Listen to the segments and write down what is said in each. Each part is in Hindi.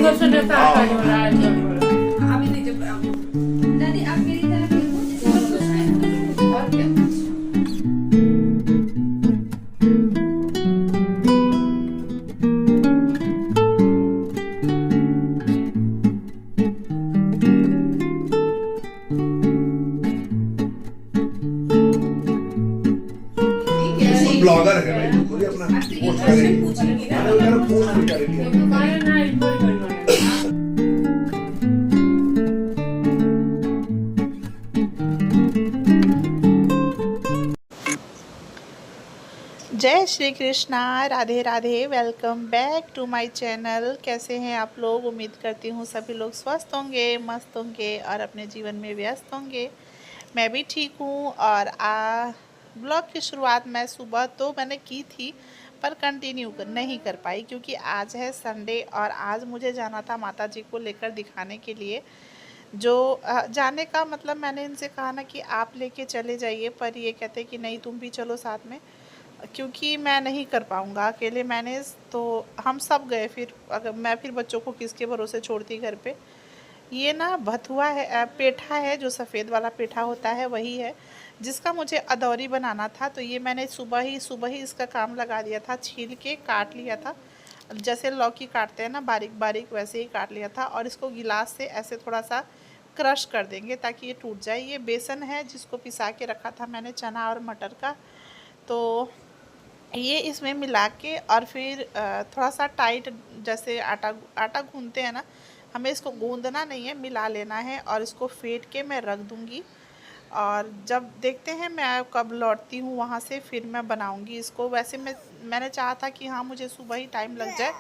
अभी नहीं जब दादी आप मेरी तरफ देखो और क्या। ब्लॉगर है भाई, पूरी अपना पोस्ट करेंगे, पोस्ट भी करेंगे। जय Shri Krishna, Radhe Radhe. Welcome back to my channel. कैसे हैं आप लोग? उम्मीद करती हूँ सभी लोग स्वस्थ होंगे, मस्त होंगे और अपने जीवन में व्यस्त होंगे। मैं भी ठीक हूँ। और ब्लॉग की शुरुआत मैं सुबह तो मैंने की थी, पर कंटिन्यू नहीं कर पाई क्योंकि आज है संडे और आज मुझे जाना था माता जी को लेकर दिखाने के लिए। जो जाने का मतलब मैंने इनसे कहा ना कि आप लेके चले जाइए, पर ये कहते कि नहीं तुम भी चलो साथ में, क्योंकि मैं नहीं कर पाऊँगा अकेले मैनेज। तो हम सब गए, फिर अगर मैं फिर बच्चों को किसके भरोसे छोड़ती घर पे। ये ना भथुआ है, पेठा है, जो सफ़ेद वाला पेठा होता है वही है, जिसका मुझे अदौरी बनाना था। तो ये मैंने सुबह ही इसका काम लगा दिया था, छील के काट लिया था। जैसे लौकी काटते हैं ना बारीक बारीक, वैसे ही काट लिया था। और इसको गिलास से ऐसे थोड़ा सा क्रश कर देंगे ताकि ये टूट जाए। ये बेसन है जिसको पिसा के रखा था मैंने, चना और मटर का। तो ये इसमें मिला के और फिर थोड़ा सा टाइट, जैसे आटा आटा गूंदते हैं ना, हमें इसको गूंदना नहीं है, मिला लेना है। और इसको फेंट के मैं रख दूँगी। और जब देखते हैं मैं कब लौटती हूँ वहाँ से, फिर मैं बनाऊँगी इसको। वैसे मैंने चाहा था कि हाँ मुझे सुबह ही टाइम लग जाए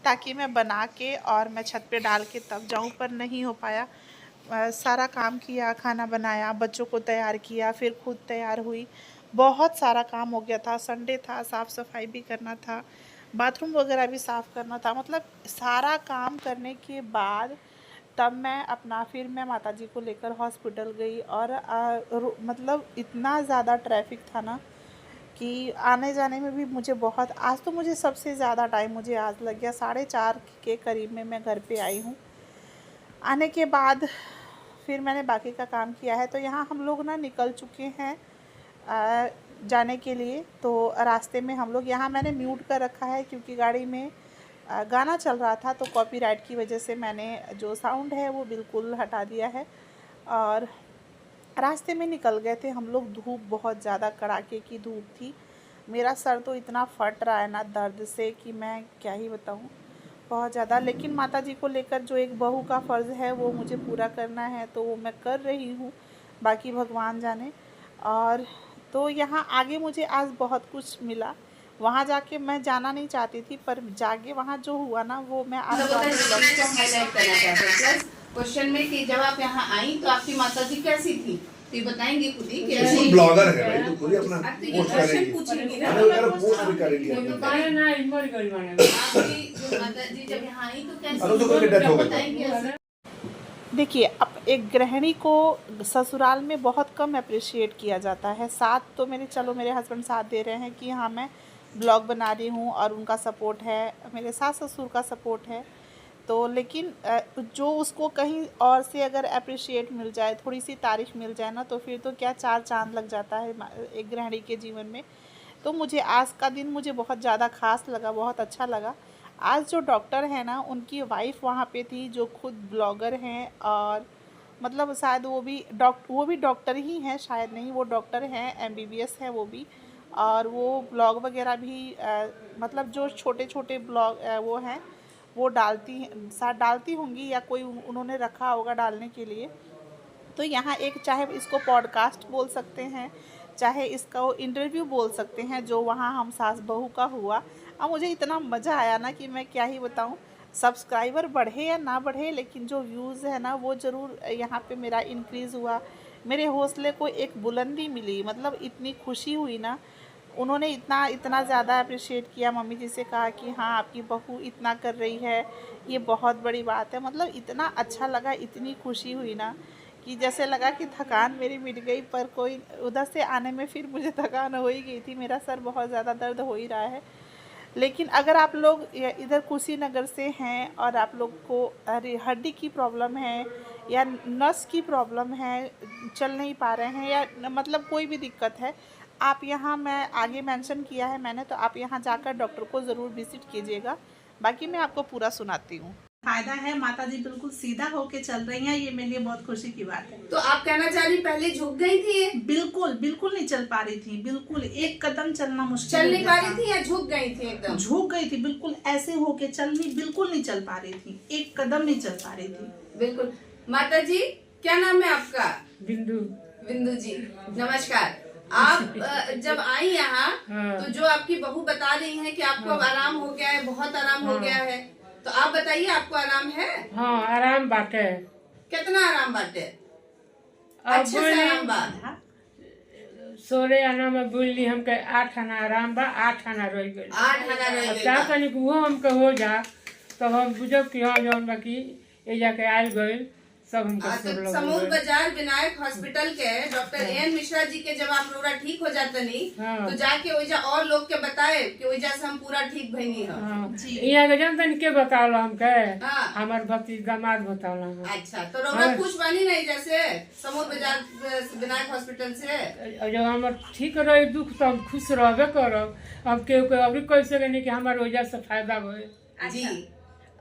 ताकि मैं बना के और मैं छत पे डाल के तब जाऊँ, पर नहीं हो पाया। सारा काम किया, खाना बनाया, बच्चों को तैयार किया, फिर खुद तैयार हुई। बहुत सारा काम हो गया था, संडे था, साफ़ सफाई भी करना था, बाथरूम वगैरह भी साफ़ करना था। मतलब सारा काम करने के बाद तब फिर मैं माताजी को लेकर हॉस्पिटल गई। और मतलब इतना ज़्यादा ट्रैफिक था ना कि आने जाने में भी मुझे बहुत, आज तो मुझे सबसे ज़्यादा टाइम मुझे आज लग गया। 4:30 के करीब में मैं घर पे आई हूँ। आने के बाद फिर मैंने बाकी का काम किया है। तो यहाँ हम लोग ना निकल चुके हैं जाने के लिए। तो रास्ते में हम लोग, यहाँ मैंने म्यूट कर रखा है क्योंकि गाड़ी में गाना चल रहा था, तो कॉपीराइट की वजह से मैंने जो साउंड है वो बिल्कुल हटा दिया है। और रास्ते में निकल गए थे हम लोग। धूप बहुत ज़्यादा कड़ाके की धूप थी। मेरा सर तो इतना फट रहा है ना दर्द से कि मैं क्या ही बताऊँ, बहुत ज़्यादा। लेकिन माता जी को लेकर जो एक बहू का फ़र्ज़ है वो मुझे पूरा करना है, तो वो मैं कर रही हूँ, बाकी भगवान जाने। और तो यहाँ आगे मुझे आज बहुत कुछ मिला। वहाँ जाके मैं जाना नहीं चाहती थी, पर जाके वहाँ जो हुआ ना वो मैं आज हाईलाइट करना चाहते हैं क्वेश्चन में कि जब आप यहाँ आई तो आपकी माता जी कैसी थी, तो ये बताएंगे खुद ही कि तुम ब्लॉगर है भाई, तो पूरी अपना पोस्ट करेंगे, पूछेंगी ना। पोस्ट भी करेंगे। आपकी जो माता जी जब यहाँ आई तो अरे तो कोई कैसी डेथ हो गई। बताएंगे। देखिए, अब एक गृहिणी को ससुराल में बहुत कम अप्रिशिएट किया जाता है। साथ तो मेरे हस्बैंड साथ दे रहे हैं कि हाँ मैं ब्लॉग बना रही हूँ और उनका सपोर्ट है, मेरे सास ससुर का सपोर्ट है। तो लेकिन जो उसको कहीं और से अगर अप्रिशिएट मिल जाए, थोड़ी सी तारीफ़ मिल जाए ना, तो फिर तो क्या चार चांद लग जाता है एक गृहिणी के जीवन में। तो मुझे आज का दिन मुझे बहुत ज़्यादा ख़ास लगा, बहुत अच्छा लगा। आज जो डॉक्टर है ना, उनकी वाइफ़ वहाँ पे थी, जो खुद ब्लॉगर हैं। और मतलब शायद वो भी डॉक्टर ही हैं, शायद नहीं, वो डॉक्टर हैं, एमबीबीएस हैं वो भी। और वो ब्लॉग वगैरह भी मतलब जो छोटे छोटे ब्लॉग वो हैं, वो डालती होंगी, या कोई उन्होंने रखा होगा डालने के लिए। तो यहाँ एक, चाहे इसको पॉडकास्ट बोल सकते हैं, चाहे इसका वो इंटरव्यू बोल सकते हैं, जो वहाँ हम सास बहू का हुआ। अब मुझे इतना मज़ा आया ना कि मैं क्या ही बताऊँ। सब्सक्राइबर बढ़े या ना बढ़े, लेकिन जो व्यूज़ है ना वो ज़रूर यहाँ पे मेरा इंक्रीज़ हुआ। मेरे हौसले को एक बुलंदी मिली, मतलब इतनी खुशी हुई ना। उन्होंने इतना इतना ज़्यादा अप्रिशिएट किया। मम्मी जी से कहा कि हाँ आपकी बहू इतना कर रही है, ये बहुत बड़ी बात है। मतलब इतना अच्छा लगा, इतनी खुशी हुई ना कि जैसे लगा कि थकान मेरी मिट गई। पर कोई, उधर से आने में फिर मुझे थकान हो ही गई थी, मेरा सर बहुत ज़्यादा दर्द हो ही रहा है। लेकिन अगर आप लोग इधर कुशीनगर से हैं और आप लोग को हड्डी की प्रॉब्लम है या नस की प्रॉब्लम है, चल नहीं पा रहे हैं या मतलब कोई भी दिक्कत है, आप यहाँ मैं आगे मेंशन किया है मैंने, तो आप यहाँ जाकर डॉक्टर को ज़रूर विजिट कीजिएगा। बाकी मैं आपको पूरा सुनाती हूँ। फायदा है, माता जी बिल्कुल सीधा होके चल रही हैं, ये मेरे लिए बहुत खुशी की बात है। तो आप कहना चाह रही पहले झुक गई थी? बिल्कुल बिल्कुल नहीं चल पा रही थी, बिल्कुल एक कदम चलना मुश्किल। चल नहीं पा रही थी या झुक गई थी? एकदम झुक गई थी, बिल्कुल ऐसे होके चलनी बिल्कुल नहीं चल पा रही थी, एक कदम नहीं चल पा रही थी। बिल्कुल। माता जी क्या नाम है आपका? बिंदु। बिंदु जी नमस्कार। आप जब आई यहाँ तो जो आपकी बहू बता रही है कि आपको अब आराम हो गया है, बहुत आराम हो गया है, तो आप बताइए आपको आराम है? हाँ आराम बाटे। कितना आराम बाटे? अब अच्छे से आराम बा? सोरे आना में बोली हमके 8 आना आराम बा, 8 आना रह गए। 8 आना रह गइल क्या बा। कनी वो हमके हो जा तो हम बुझब कि हाँ जौन बाकी ए जाके आयल गइल सब हमको तो सब लोग समूह हो गइल। बाजार विनायक हॉस्पिटल के डॉक्टर एन मिश्रा जी के जब आप लोग ठीक हो जाते नहीं हाँ। तो जाके वैजा और लोग के बताए कि वैजा से हम पूरा ठीक भइनी है। हाँ जी। यहाँ के जानतन के बतावला हमके? हाँ। हमार भतीज दामाद बतावला हम। अच्छा तो रोना खुश बनी नहीं जैसे समूह बाजार विनायक हॉस्पिटल से? जब हमार ठीक रहे दुख तो हम खुश रहबे करब। अब केहू के अभी कह सके कि हमार वजह से फायदा होए। जी।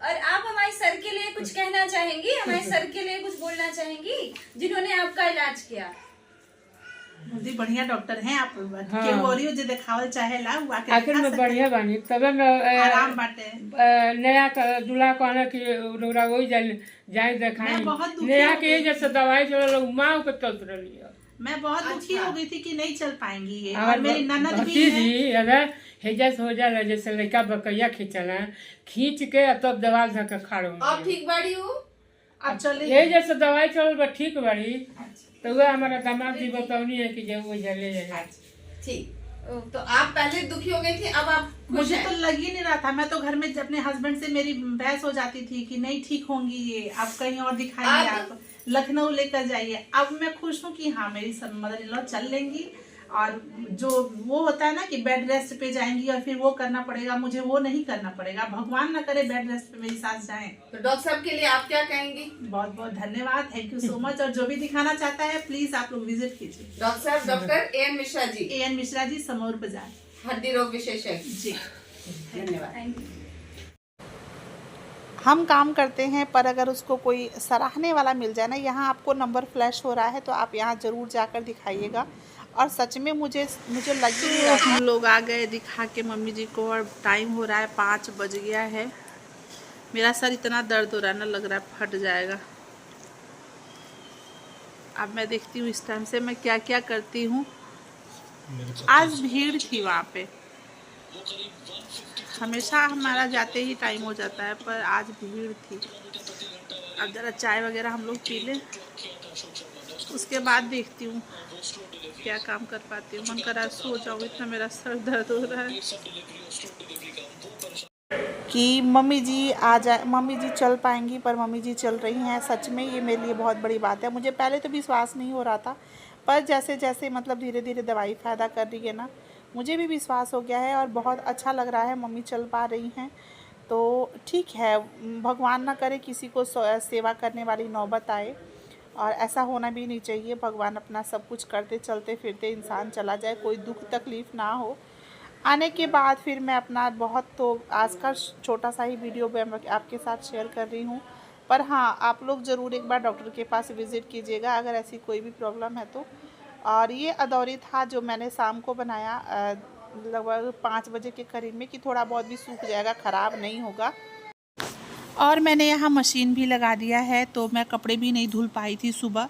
और आप हमारे सर के लिए कुछ कहना चाहेंगी, हमारे सर के लिए कुछ बोलना चाहेंगी जिन्होंने आपका इलाज किया? बहुत बढ़िया डॉक्टर हैं आप। हाँ। केहू और जो देखावल चाहेला वो आके आखिर दिखा में सकते बढ़िया बानी तबे न आराम बाटे। नया दूल्हा कहना कि रोरा वही जाए देखाई मैं बहुत दुखी नया हो के गई। जैसे दवाई चलो माँ पे चलत रही है। मैं बहुत दुखी अच्छा। हो गई थी कि नहीं चल पाएंगी ये, और और मेरी ननद भी भतीजी है। अगर हेजस हो जाला जैसे लड़का बकैया खींचला खींच के तब दवाई धके खाड़ो अब ठीक बाड़ी हूँ? अब चले ये जैसे दवाई चल बा ठीक बाड़ी तो वह हमारा दामाद जी बतावनी है कि जब वो जले जाए। ठीक। तो आप पहले दुखी हो गई थी, अब आप खुश मुझे हैं? तो लग ही नहीं रहा था। मैं तो घर में अपने हस्बैंड से मेरी बहस हो जाती थी कि नहीं ठीक होंगी ये, आप कहीं और दिखाइए, आप लखनऊ लेकर जाइए। अब मैं खुश हूँ कि हाँ मेरी मदर इन लॉ चल लेंगी, और जो वो होता है ना कि बेड रेस्ट पे जाएंगी और फिर वो करना पड़ेगा, मुझे वो नहीं करना पड़ेगा। भगवान ना करे बेड रेस्ट पे मेरी सास जाएं। तो डॉक्टर साहब के लिए आप क्या कहेंगी? बहुत बहुत धन्यवाद, थैंक यू सो मच। और जो भी दिखाना चाहता है प्लीज आप लोग विजिट कीजिए। डॉक्टर साहब doctor N Mishra ji, N Mishra ji, समौर बाजार। हड्डी रोग विशेषज्ञ जी धन्यवाद। Thank you. हम काम करते हैं पर अगर उसको कोई सराहने वाला मिल जाए ना, यहाँ आपको नंबर फ्लैश हो रहा है तो आप यहाँ ज़रूर जाकर दिखाइएगा। और सच में मुझे लग ही नहीं रहा था। हम लोग आ गए दिखा के मम्मी जी को, और टाइम हो रहा है 5 बज गया है। मेरा सर इतना दर्द हो रहा है ना, लग रहा है फट जाएगा। अब मैं देखती हूँ इस टाइम से मैं क्या क्या करती हूँ। आज भीड़ थी वहाँ पे, हमेशा हमारा जाते ही टाइम हो जाता है पर आज भीड़ थी। अब ज़रा चाय वगैरह हम लोग पी लें, उसके बाद देखती हूँ क्या काम कर पाती हूँ। मन कर रहा है सो जाऊँ, इतना मेरा सर दर्द हो रहा है कि मम्मी जी आ जाए। मम्मी जी चल पाएंगी पर मम्मी जी चल रही हैं। सच में ये मेरे लिए बहुत बड़ी बात है। मुझे पहले तो विश्वास नहीं हो रहा था, पर जैसे जैसे मतलब धीरे धीरे दवाई फ़ायदा कर रही है ना, मुझे भी विश्वास हो गया है और बहुत अच्छा लग रहा है। मम्मी चल पा रही हैं तो ठीक है। भगवान ना करे किसी को सेवा करने वाली नौबत आए, और ऐसा होना भी नहीं चाहिए। भगवान अपना सब कुछ करते चलते फिरते इंसान चला जाए, कोई दुख तकलीफ़ ना हो। आने के बाद फिर मैं अपना बहुत तो आज का छोटा सा ही वीडियो मैं आपके साथ शेयर कर रही हूँ। पर हाँ, आप लोग ज़रूर एक बार डॉक्टर के पास विज़िट कीजिएगा अगर ऐसी कोई भी प्रॉब्लम है तो। और ये अदौरी था जो मैंने शाम को बनाया लगभग 5 बजे के करीब में, कि थोड़ा बहुत भी सूख जाएगा, ख़राब नहीं होगा। और मैंने यहाँ मशीन भी लगा दिया है, तो मैं कपड़े भी नहीं धुल पाई थी सुबह,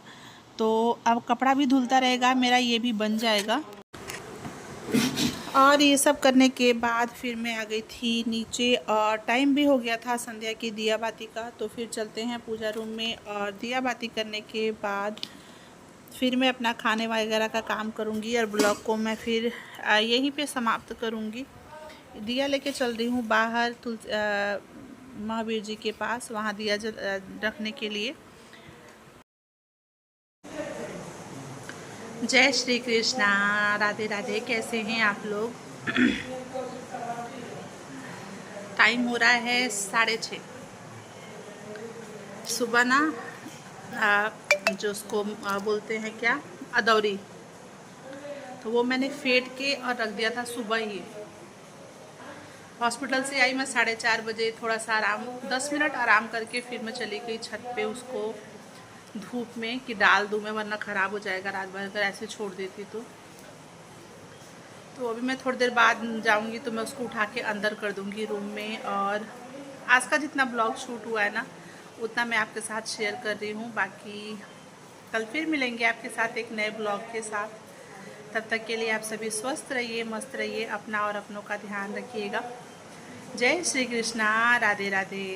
तो अब कपड़ा भी धुलता रहेगा मेरा, ये भी बन जाएगा। और ये सब करने के बाद फिर मैं आ गई थी नीचे, और टाइम भी हो गया था संध्या की दिया बाती का। तो फिर चलते हैं पूजा रूम में, और दिया बाती करने के बाद फिर मैं अपना खाने वगैरह का काम करूँगी, और ब्लॉग को मैं फिर यहीं पे समाप्त करूँगी। दिया लेके चल रही हूँ बाहर महावीर जी के पास, वहाँ दिया रखने के लिए। जय श्री कृष्णा, राधे राधे। कैसे हैं आप लोग? टाइम हो रहा है 6:30। सुबह ना जो उसको बोलते हैं क्या, अदौरी, तो वो मैंने फेंट के और रख दिया था सुबह ही। हॉस्पिटल से आई मैं 4:30 बजे, थोड़ा सा आराम 10 मिनट आराम करके फिर मैं चली गई छत पे उसको धूप में कि डाल दूँ मैं, वरना ख़राब हो जाएगा रात भर अगर ऐसे छोड़ देती तो अभी मैं थोड़ी देर बाद जाऊंगी तो मैं उसको उठा के अंदर कर दूंगी रूम में। और आज का जितना ब्लॉग शूट हुआ है ना उतना मैं आपके साथ शेयर कर रही हूँ। बाकी कल फिर मिलेंगे आपके साथ एक नए ब्लॉग के साथ। तब तक के लिए आप सभी स्वस्थ रहिए, मस्त रहिए, अपना और अपनों का ध्यान रखिएगा। जय श्री कृष्णा, राधे राधे।